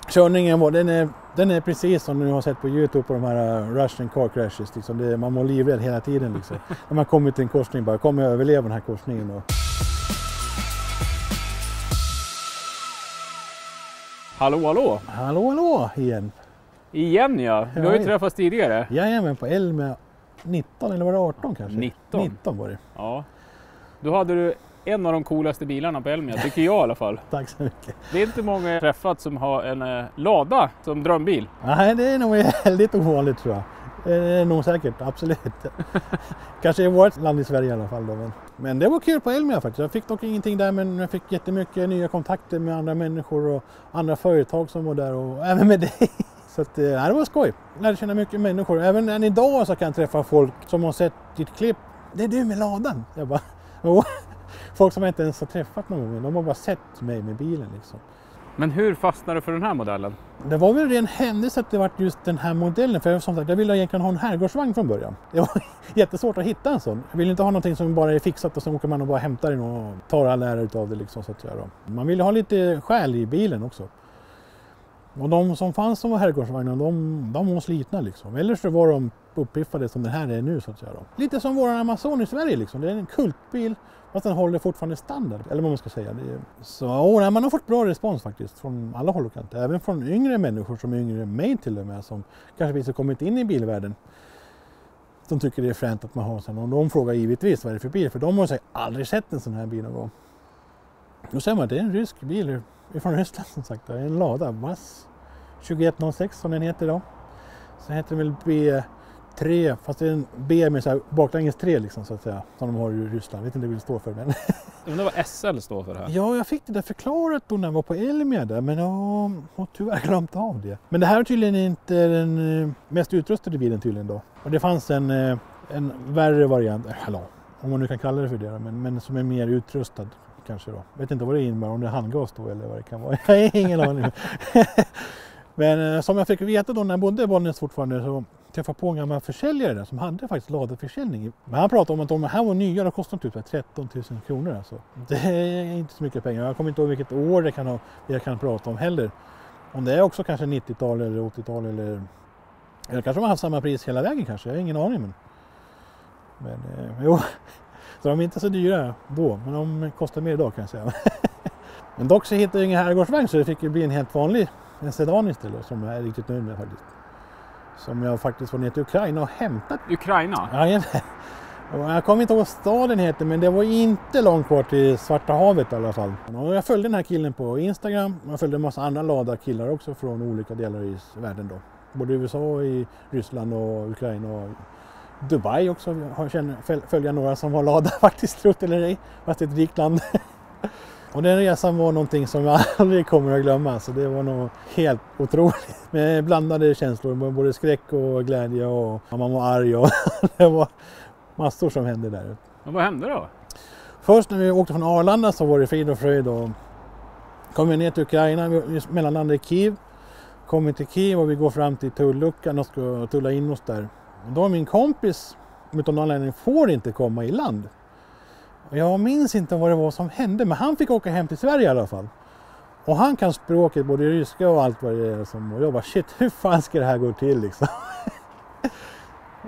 Körningen var, den är precis som du har sett på YouTube på de här Russian car crashes. Liksom. Man mår livrädd hela tiden. Liksom. När man kommer till en korsning, bara kommer jag överleva den här korsningen då? Hallå, hallå! Hallå, hallå igen! Igen ja, vi har ju träffats tidigare. Jajamän, på Elmia 19 eller var det 18 kanske? 19 var det. Ja. Då hade du en av de coolaste bilarna på Elmia, tycker jag i alla fall. Tack så mycket. Det är inte många jag träffat som har en Lada som drömbil. Nej, det är nog väldigt ovanligt tror jag. Det är nog säkert, absolut. Kanske i vårt land i Sverige i alla fall då. Men det var kul på Elmia faktiskt. Jag fick dock ingenting där, men jag fick jättemycket nya kontakter med andra människor och andra företag som var där och även med dig. Så att, det var skoj. Jag lärde känna mycket människor. Även än idag så kan jag träffa folk som har sett ditt klipp. Det är du med ladan. Jag bara, folk som jag inte ens har träffat någon gång. De har bara sett mig med bilen liksom. Men hur fastnade du för den här modellen? Det var väl en händelse att det var just den här modellen. För som sagt, jag ville egentligen ha en herrgårdsvagn från början. Det var jättesvårt att hitta en sån. Jag ville inte ha någonting som bara är fixat och så åker man och bara hämtar den och tar all ära utav det liksom, så att säga då. Man ville ha lite själ i bilen också. Och de som fanns som var herrgårdsvagnar, de var slitna liksom. Eller så var de uppiffade som den här är nu så att säga då. Lite som våran Amazon i Sverige liksom. Det är en kultbil. Fast den håller fortfarande standard, eller vad man ska säga. Så man har fått bra respons faktiskt från alla håll och kanter. Även från yngre människor som är yngre än mig till och med. Som kanske precis har kommit in i bilvärlden. De tycker det är fränt att man har sån. Och de frågar givetvis vad det är för bil. För de har sig aldrig sett en sån här bil någon gång. Då säger man att det är en rysk bil från Ryssland som sagt. Det är en Lada VAZ 2106 som den heter idag. Så heter den väl B3, fast det är en B med så här baklänges 3 liksom så att säga. Som de har i Ryssland. Jag vet inte vad det står för. Men undrar vad SL står för det här? Ja, jag fick det där förklarat då när jag var på Elmia där. Men jag har tyvärr glömt av det. Men det här är tydligen inte den mest utrustade bilen tydligen då. Och det fanns en värre variant. Om man nu kan kalla det för det. Men som är mer utrustad kanske då. Jag vet inte vad det innebär. Om det är handgas då eller vad det kan vara. Jag har ingen aning. Men som jag fick veta då när jag bodde i Bollnäs fortfarande så träffade på en gammal försäljare där som hade faktiskt ladaförsäljning. Men han pratade om att de här var nya och kostade typ 13 000 kronor. Alltså. Det är inte så mycket pengar. Jag kommer inte ihåg vilket år jag kan prata om heller. Om det är också kanske 90-tal eller 80-tal eller kanske de har haft samma pris hela vägen kanske. Jag har ingen aning. Men jo, så de är inte så dyra då. Men de kostar mer idag kan jag säga. Men dock så hittade jag ingen herrgårdsvagn så det fick ju bli en helt vanlig sedan istället som jag är riktigt nöjd med faktiskt. Som jag faktiskt var ner till Ukraina och hämtat. Ukraina? Ja, jag kommer inte ihåg vad staden heter men det var inte långt kvar till Svarta havet i alla fall. Och jag följde den här killen på Instagram och jag följde en massa andra Lada-killar också från olika delar i världen då. Både i USA, i Ryssland och Ukraina och Dubai också. Jag följer några som har Lada faktiskt, trott eller ej, fast det är ett rikt land. Och den resan var någonting som jag aldrig kommer att glömma. Så det var nog helt otroligt. Med blandade känslor, både skräck och glädje och man var arg och det var massor som hände där. Men vad hände då? Först när vi åkte från Arlanda så var det frid och fröjd och kom vi ner till Ukraina, vi mellanlandade i Kiev. Kom till Kiev och vi går fram till tulluckan och ska tulla in oss där. Och då min kompis, utan någon anledning, får inte komma i land. Jag minns inte vad det var som hände, men han fick åka hem till Sverige i alla fall. Och han kan språket, både ryska och allt vad det är. Och jag bara, shit, hur fan ska det här gå till liksom?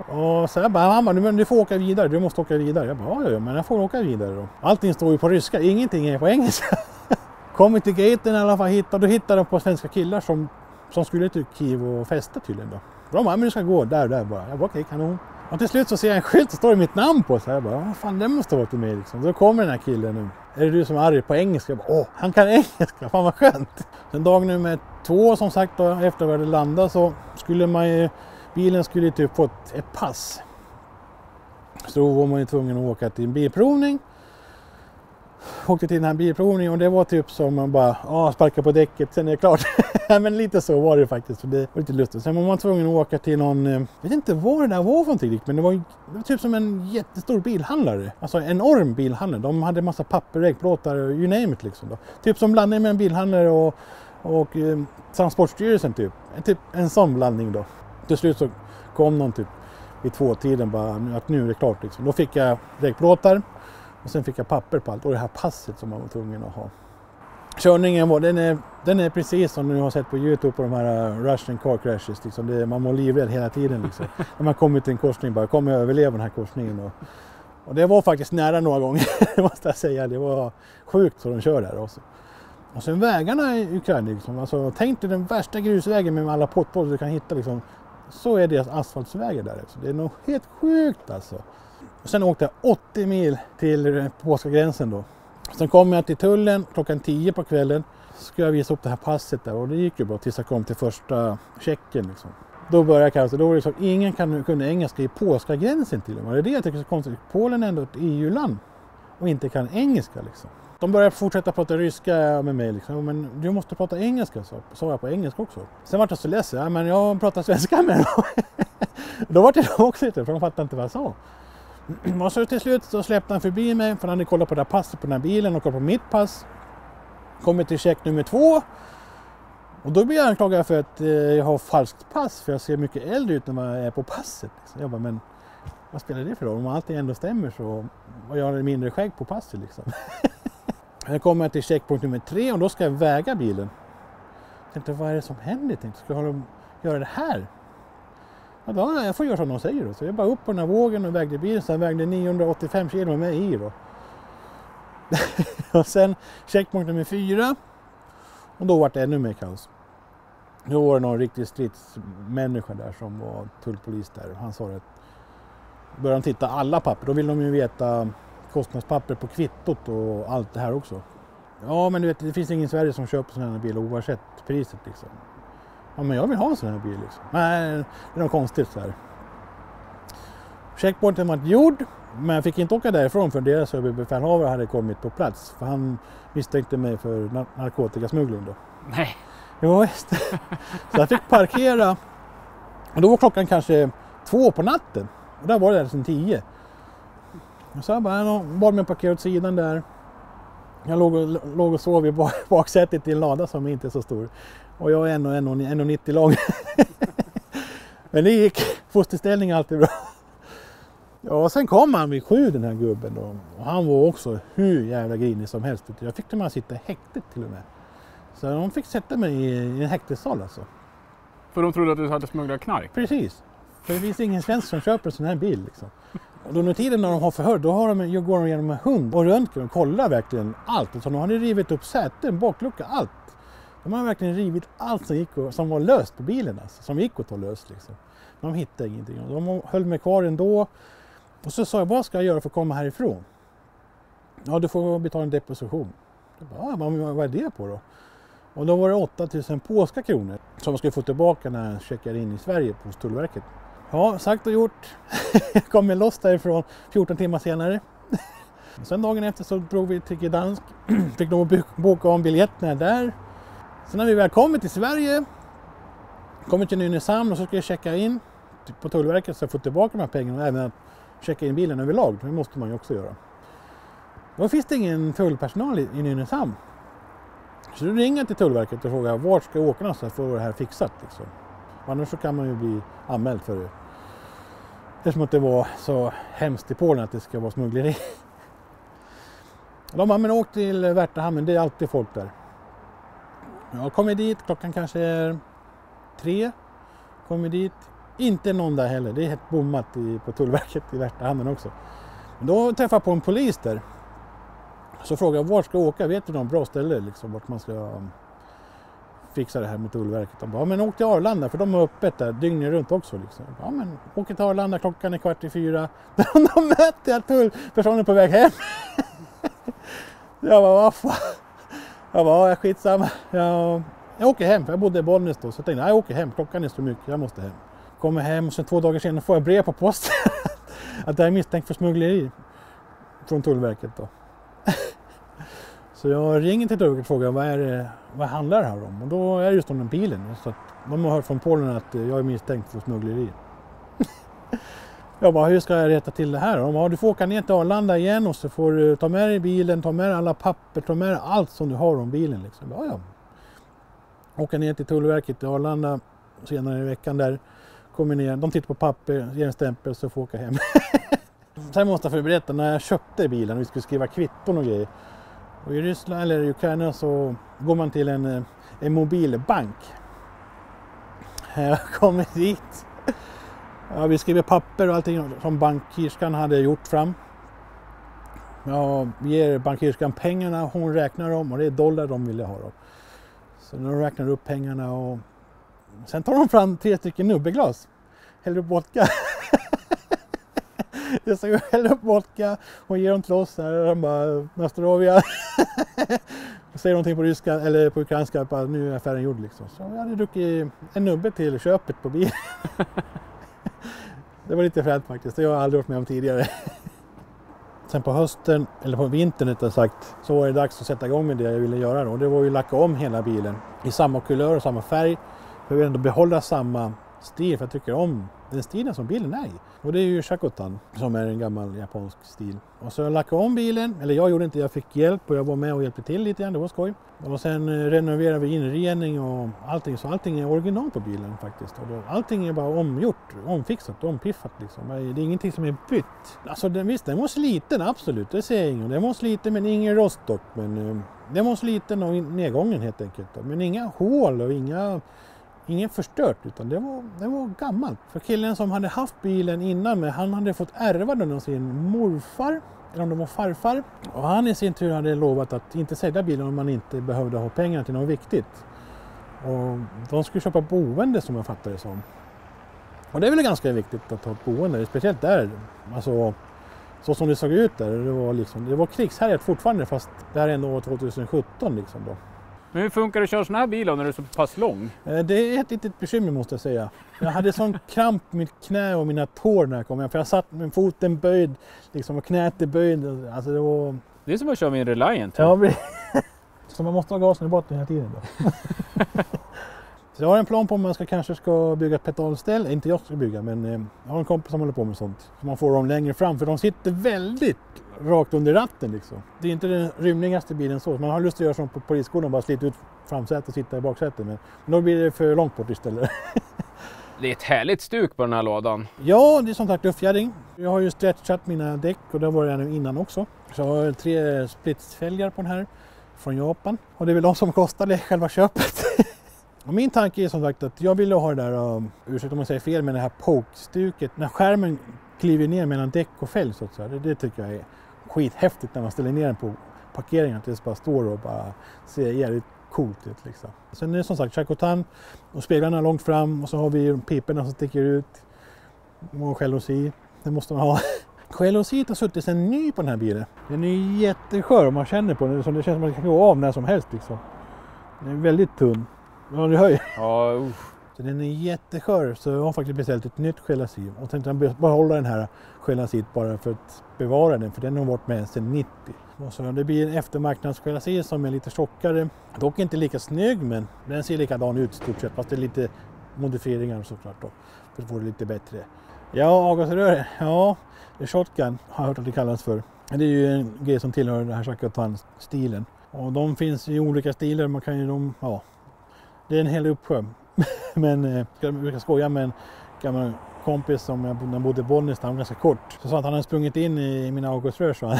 Och så jag bara, han bara, du får åka vidare, du måste åka vidare. Jag bara, ja, men jag får åka vidare då. Allting står ju på ryska, ingenting är på engelska. Kom till gaten i alla fall, då hittade de på svenska killar som skulle till Kiev och festa tydligen då. De bara, men du ska gå där bara. Jag bara, okej, kanon. Och till slut så ser jag en skylt och står det mitt namn på. Så jag bara, vad fan, det måste vara till mig liksom. Då kommer den här killen nu. Är det du som är arg på engelska? Jag bara, han kan engelska, fan vad skönt. Sen dag nummer 2 som sagt då, efter vi hade landat så skulle bilen skulle typ få ett pass. Så då var man ju tvungen att åka till en bilprovning. Åkte till den här bilprovningen och det var typ som man bara, sparka på däcket, sen är det klart. Men lite så var det faktiskt, för det var lite lustigt. Sen var man tvungen att åka till någon, jag vet inte vad det där var för någonting, men det var typ som en jättestor bilhandlare. Alltså en enorm bilhandlare. De hade massa papper, äggplåtar, you name it liksom då. Typ som blandning med en bilhandlare och Transportstyrelsen typ. Typ en sån blandning då. Till slut så kom någon typ vid 2-tiden bara, att nu är det klart liksom. Då fick jag äggplåtar. Och sen fick jag papper på allt och det här passet som man var tvungen att ha. Körningen var, den är precis som du har sett på YouTube på de här Russian car crashes. Liksom. Man mår livrädd hela tiden. Liksom. När man kommer till en korsning, bara kommer jag överleva den här korsningen. Och det var faktiskt nära några gånger, måste jag säga. Det var sjukt så de kör där också. Och sen vägarna i Ukraina, liksom. Alltså, tänk dig den värsta grusvägen med alla potthål du kan hitta. Liksom. Så är deras asfaltsvägar där. Alltså. Det är nog helt sjukt alltså. Och sen åkte jag 80 mil till polska gränsen då. Sen kom jag till tullen klockan 10 på kvällen. Ska jag visa upp det här passet där och det gick ju bra tills jag kom till första checken. Liksom. Då började jag kanske, då var det så ingen kunde engelska i polska gränsen till och med. Det är det jag tycker är så konstigt. Polen är ändå ett EU-land och inte kan engelska liksom. De började fortsätta prata ryska med mig liksom. Men du måste prata engelska, sa jag på engelska också. Sen var jag så ledsen, ja, men jag pratar svenska med dem. Då var det också lite, för de fattade inte vad jag sa. Och så till slut så släppte han förbi mig för han hade kollat på det här passet på den här bilen och kollat på mitt pass. Kommer till check nummer 2. Och då blir jag anklagad för att jag har falskt pass för jag ser mycket äldre ut när jag är på passet. Så jag bara, men vad spelar det för roll? Om allting ändå stämmer så och jag har mindre skägg på passet liksom. Jag kommer till checkpunkt nummer 3 och då ska jag väga bilen. Jag tänkte, vad är det som händer? Ska jag göra det här? Ja, jag får göra som de säger då. Så jag bara upp på den här vågen och vägde bilen. Sen vägde 985 kilo med i då. Och sen checkpunkt nummer 4. Och då var det ännu mer kaos. Då var det någon riktig stridsmänniska där som var tullpolis där. Han sa att började de titta alla papper. Då vill de ju veta kostnadspapper på kvittot och allt det här också. Ja, men du vet, det finns ingen i Sverige som köper sådana här bil oavsett priset liksom. Ja, men jag vill ha en sån här bil liksom. Nej, det är något konstigt så här. Checkpointen var gjord, men jag fick inte åka därifrån för deras överbefälhavare hade kommit på plats. För han misstänkte mig för narkotikasmuggling då. Nej. Ja, visst. Så jag fick parkera. Och då var klockan kanske 2 på natten. Och där var det sedan 10. Så jag bad mig parkera åt sidan där. Jag låg och sov i baksätet i en lada som inte är så stor. Och jag är 1,90 lång. Men det gick. Fosterställning är alltid bra. Ja, och sen kom han vid 7 den här gubben då. Och han var också hur jävla grinig som helst. Jag fick dem att sitta i häktet till och med. Så de fick sätta mig i en häktessal alltså. För de trodde att du hade smugglat knark? Precis. För det finns ingen svensk som köper en sån här bil liksom. Och under tiden när de har förhör, då går de genom en hund och röntgen och kollar verkligen allt. Så de hade rivit upp säten, baklucka, allt. De har verkligen rivit allt som var löst på bilen, alltså, som gick att ta löst. Liksom. De hittade ingenting. De höll mig kvar ändå. Och så sa jag, vad ska jag göra för att komma härifrån? Ja, du får betala en deposition. Jag bara, vad är det på då? Och då var det 8 000 polska kronor som jag skulle få tillbaka när jag checkade in i Sverige på Tullverket. Ja, sagt och gjort. Jag kom loss därifrån 14 timmar senare. Sen dagen efter så drog vi till Gdansk. Fick nog boka om biljetterna där. Sen när vi väl kommit till Sverige, kommit till Nynäshamn och så ska jag checka in på Tullverket så jag får tillbaka de här pengarna och även att checka in bilen överlag. Det måste man ju också göra. Då finns det ingen tullpersonal i Nynäshamn. Så då ringer jag till Tullverket och frågar vart ska jag åka någonstans för att få det här fixat. Liksom. Annars så kan man ju bli anmäld för det. Eftersom att det var så hemskt i Polen att det ska vara smuggleri. De har men åkt till Värtahamnen, det är alltid folk där. Jag kommer dit, klockan kanske är 3. Kommer dit, inte någon där heller. Det är helt bommat på Tullverket i Värtahamnen också. Men då träffar jag på en polis där. Så frågar jag vart ska jag åka, vet du någon bra ställe liksom, vart man ska fixa det här med Tullverket. De bara, men åk till Arlanda för de har öppet där dygnet runt också. Liksom. Ja, men åk till Arlanda, klockan är 3:15. Då mötte jag tullpersonen på väg hem. Jag bara, vad fan? Jag bara, skitsamma. Jag åker hem, för jag bodde i Bollnäs då. Så jag tänkte, jag åker hem, klockan är så mycket, jag måste hem. Kommer hem och sen 2 dagar senare får jag brev på posten. Att jag är misstänkt för smuggleri. Från Tullverket då. Så jag ringer till Tullverket och frågar vad handlar det här om? Och då är det just om den bilen. Så att de har hört från Polen att jag är misstänkt för smuggleri. Jag bara, hur ska jag rätta till det här? De bara, du får åka ner till Arlanda igen och så får du ta med dig bilen, ta med dig alla papper, ta med dig allt som du har om bilen. Liksom. Ja. Åka ner till Tullverket i Arlanda senare i veckan där. Kommer ner, de tittar på papper, ger en stämpel så får jag åka hem. Sen måste jag berätta, när jag köpte bilen och vi skulle skriva kvitton och grejer. Och i Ryssland eller i Ukraina så går man till en mobilbank. Jag kommer dit. Ja, vi skriver papper och allting som bankirskan hade gjort fram. Jag ger bankirskan pengarna, hon räknar dem och det är dollar de ville ha dem. Så de räknar upp pengarna och sen tar de fram 3 stycken nubbeglas. Häller upp vodka. Jag ska hälla upp vodka och ger dem till oss här och de bara Nastorovia. Och säger någonting på ryska eller på ukrainska att nu är affären gjord liksom. Så jag hade druckit en nubbe till köpet på bilen. Det var lite fränt faktiskt, det har jag aldrig varit med om tidigare. Sen på hösten, eller på vintern rättare sagt, så var det dags att sätta igång med det jag ville göra då. Det var ju att lacka om hela bilen i samma kulör och samma färg. Jag vill ändå behålla samma stil för jag tycker om den stilen som bilen är i. Och det är ju Shakotan som är en gammal japansk stil. Och så lackade om bilen, eller jag gjorde inte, jag fick hjälp och jag var med och hjälpte till lite grann, det var skoj. Och sen renoverade vi inredning och allting, så allting är original på bilen faktiskt. Och då, allting är bara omgjort, omfixat, ompiffat liksom. Det är ingenting som är bytt. Alltså visst, den var sliten absolut, det säger jag ingen. Den var sliten men ingen rost dock, men den var sliten och nedgången helt enkelt. Men inga hål och ingen förstört, utan det var gammalt. För killen som hade haft bilen innan mig, han hade fått ärva den av sin morfar, eller om det var farfar. Och han i sin tur hade lovat att inte sälja bilen om man inte behövde ha pengar till något viktigt. Och de skulle köpa boende som jag fattade det som. Och det är väl ganska viktigt att ha ett boende, speciellt där. Alltså, så som det såg ut där, det var krigshärjat fortfarande fast det här är ändå år 2017 liksom då. Men hur funkar det att köra sån här bil när du är så pass lång? Det är ett litet bekymmer måste jag säga. Jag hade sån kramp i mitt knä och mina tår när jag kom hem. För jag satt med foten böjd liksom, och knät är böjd. Alltså det var... Det är som att köra med en Reliant. Ja, så man måste ha gasen i botten hela tiden då. Så jag har en plan på om man kanske ska bygga ett pedalställ. Inte jag ska bygga, men jag har en kompis som håller på med sånt. Så man får dem längre fram, för de sitter väldigt rakt under ratten liksom. Det är inte den rymligaste bilen så. Man har lust att göra som på polisskolan, bara slita ut framsätet och sitta i baksätet. Men då blir det för långt bort istället. Det är ett härligt stuk på den här lådan. Ja, det är som sagt luftfjädring. Jag har ju stretchat mina däck och det var det nu innan också. Så jag har 3 splitsfälgar på den här från Japan. Och det är väl de som kostade själva köpet. Och min tanke är som sagt att jag ville ha det där, ursäkta om jag säger fel, men det här poke-stuket. När skärmen kliver ner mellan däck och fälg så att säga. Det tycker jag är skithäftigt när man ställer ner den på parkeringen. Att det bara står och bara ser jävligt coolt ut liksom. Sen är det som sagt Shakotan och speglarna långt fram och så har vi piporna som sticker ut. Och jalousi, det måste man ha. Jalousiet har suttit sen ny på den här bilen. Den är jätteskör om man känner på den. Så det känns som att det kan gå av när som helst liksom. Den är väldigt tunn. Ja, det höjer. Ja, Så den är jätteskör, så jag har faktiskt beställt ett nytt gelassi och tänkte behålla den här gelassit bara för att bevara den, för den har varit med sedan 90. Och så det blir en eftermarknadsgelassi som är lite tjockare, dock inte lika snygg, men den ser likadan ut stort sett, fast det är lite modifieringar såklart då, för att få det lite bättre. Ja, avgasrör, ja, det är shotgun har jag hört att det kallas för. Det är ju en grej som tillhör den här Shakotan-stilen. Och de finns i olika stilar, man kan ju det är en hel uppsjö. Men jag brukar skoja med en gammal kompis som jag bodde i Bollnäs, han var ganska kort. Så sa att han hade sprungit in i mina avgasrör, så han.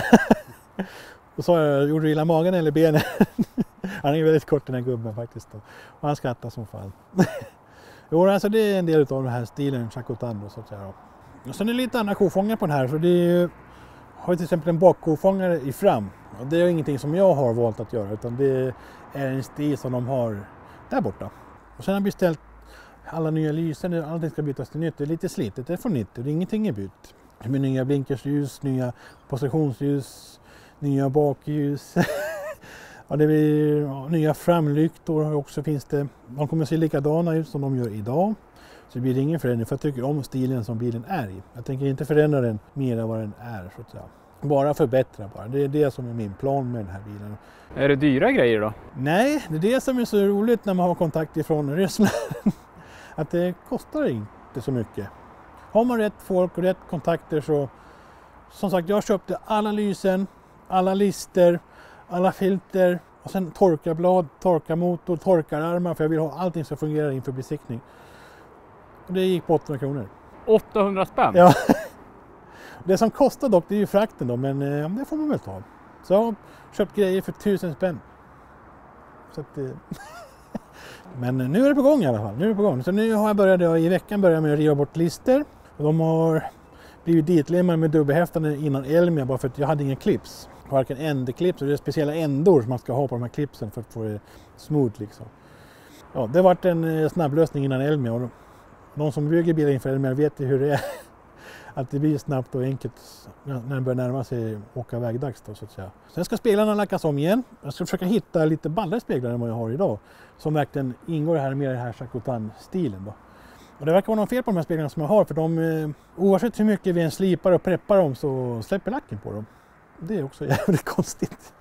Och så gjorde du illa magen eller benen? Han är väldigt kort den här gubben faktiskt. Då. Och han skrattar som fan. Jo, alltså det är en del av den här stilen, Shakotan så att säga. Och sen är det lite andra kofångare på den här. Så det är ju, har till exempel en bakkofångare i fram. Och det är ingenting som jag har valt att göra, utan det är en stil som de har där borta. Och sen har jag beställt alla nya lysen, allting ska bytas till nytt. Det är lite slitet, det är från 90, ingenting är bytt. Med nya blinkersljus, nya positionsljus, nya bakljus. Och det blir nya framlyktor också finns det. De kommer att se likadana ut som de gör idag. Så det blir ingen förändring, för jag tycker om stilen som bilen är i. Jag tänker inte förändra den mer än vad den är så att säga. Bara förbättra bara. Det är det som är min plan med den här bilen. Är det dyra grejer då? Nej, det är det som är så roligt när man har kontakt ifrån Ryssland. Att det kostar inte så mycket. Har man rätt folk och rätt kontakter så... Som sagt, jag köpte alla lysen, alla lister, alla filter. Och sen torkarblad, torkarmotor, torkararmar. För jag vill ha allting som fungerar inför besiktning. Och det gick på 800 kronor. 800 spänn? Ja. Det som kostar dock, det är ju frakten då, men det får man väl ta. Så jag har köpt grejer för 1000 spänn. Så att, men nu är det på gång i alla fall. Nu är det på gång. Så nu har jag i veckan börjat med att riva bort lister. Och de har blivit ditlimmade med dubbelhäftande innan Elmia bara för att jag hade ingen clips. Varken ändeklips och det är speciella ändor som man ska ha på de här clipsen för att få det smooth liksom. Ja, det har varit en snabblösning innan Elmia och de som bygger bilar inför Elmia vet ju hur det är. Att det blir snabbt och enkelt när det börjar närma sig åka vägdags då, så att säga. Sen ska speglarna lackas om igen. Jag ska försöka hitta lite ballare speglar än vad jag har idag. Som verkligen ingår här med den här Chacotan-stilen då. Och det verkar vara något fel på de här speglarna som jag har för de, oavsett hur mycket vi än slipar och preppar dem så släpper lacken på dem. Det är också jävligt konstigt.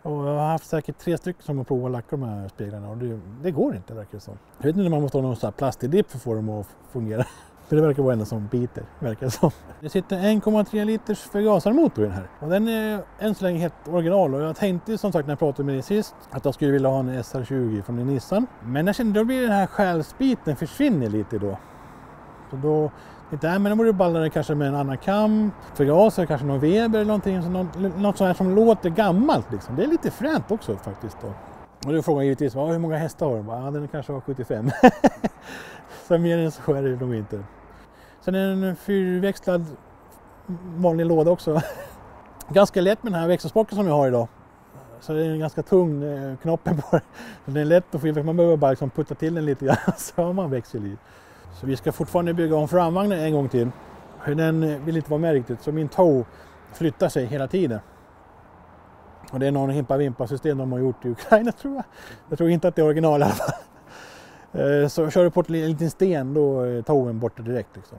Och jag har haft säkert 3 stycken som har provat att lacka de här speglarna och det går inte verkar det som. Jag vet inte om man måste ha någon sån här plastdipp för att få dem att fungera. För det verkar vara en som biter, verkar det som. Det sitter 1,3 liters förgasarmotor i den här. Och den är än så länge helt original. Och jag tänkte som sagt när jag pratade med dig sist att jag skulle vilja ha en SR20 från en Nissan. Men jag kände då blir den här själsbiten försvinner lite då. Så då tänkte jag, men då borde det ballare kanske med en annan kam. Förgasare, kanske någon Weber eller någonting. Så något sånt här som låter gammalt liksom. Det är lite fränt också faktiskt då. Och då frågar jag givetvis, hur många hästar har den? Ja, den kanske har 75. Så mer än så är det nog inte. Sen är det en 4-växlad vanlig låda också. Ganska lätt med den här växelspaken som jag har idag. Så det är en ganska tung knoppen på den. Den är lätt att få in, man behöver bara liksom putta till den lite grann så har man växel i. Så vi ska fortfarande bygga om framvagnen en gång till. Den vill inte vara med riktigt så min tå flyttar sig hela tiden. Och det är någon himpa-vimpa-system de har gjort i Ukraina tror jag. Jag tror inte att det är original i alla fall. Så kör du på en liten sten då är tågen borta direkt liksom.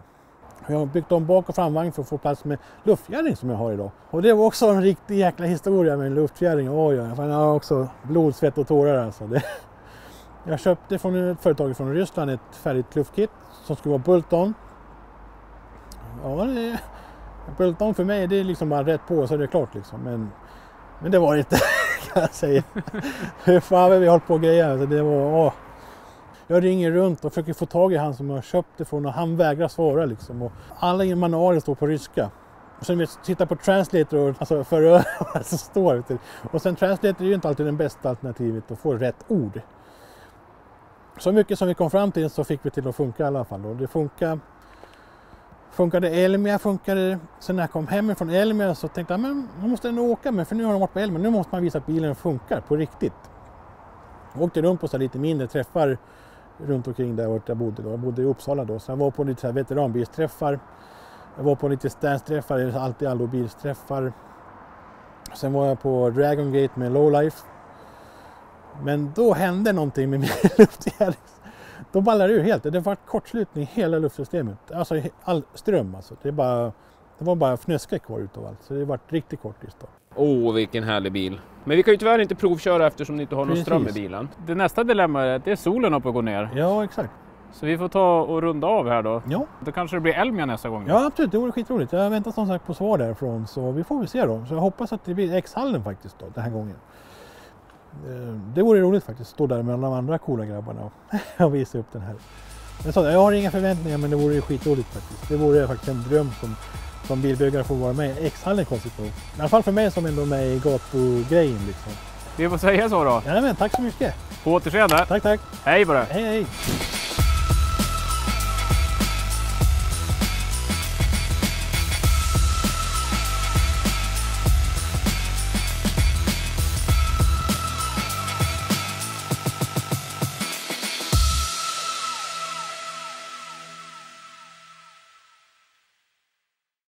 Jag har byggt om bak- och framvagn för att få plats med luftfjädring som jag har idag. Och det var också en riktig jäkla historia med luftfjädring. Oj, jag har också blod, svett och tårar alltså. Jag köpte från ett företag från Ryssland ett färdigt luftkit som skulle vara Bulton. Ja, Bulton för mig det är liksom bara rätt på så är det klart liksom. Men det var inte kan jag säga. Hur fan har vi hållit på och grejer. Alltså, det var... Jag ringer runt och försöker få tag i han som har köpt det från och han vägrar svara liksom. Och alla manualer står på ryska. Och sen titta på translator och alltså för vad som står. Och sen translator är ju inte alltid det bästa alternativet att få rätt ord. Så mycket som vi kom fram till så fick vi till att funka i alla fall. Och det funkade Elmia, funkade. Sen när jag kom hem från Elmia så tänkte jag men man måste ändå åka med för nu har de varit på Elmia. Nu måste man visa att bilen funkar på riktigt. Jag åkte runt på så lite mindre träffar runt omkring där jag bodde då. Jag bodde i Uppsala då. Så jag var på lite veteranbilsträffar. Jag var på lite standsträffar, alltid allobilsträffar. Sen var jag på Dragon Gate med Lowlife. Men då hände någonting med min luftfjädring. Då ballade det ur helt. Det var kortslutning i hela luftsystemet. Alltså all ström alltså. Det var bara fnöska kvar utav allt. Så det var riktigt kort just då. Vilken härlig bil. Men vi kan ju tyvärr inte provköra eftersom ni inte har någon ström i bilen. Det nästa dilemma är att det är solen upp och går ner. Ja, exakt. Så vi får ta och runda av här då. Ja. Då kanske det blir Elmia nästa gång. Ja, absolut. Det vore skitroligt. Jag väntar som sagt på svar därifrån. Så vi får väl se då. Så jag hoppas att det blir X-hallen faktiskt då, den här gången. Det vore roligt faktiskt. Stå där med de andra coola grabbarna och visa upp den här. Jag har inga förväntningar men det vore skitroligt faktiskt. Det vore faktiskt en dröm som bilbyggare får vara med i X-hallen konstigt nog. I alla fall för mig som ändå är med i gatugrejen liksom. Vi får säga så då. Ja, men tack så mycket. På återseende. Tack. Hej på dig. Hej.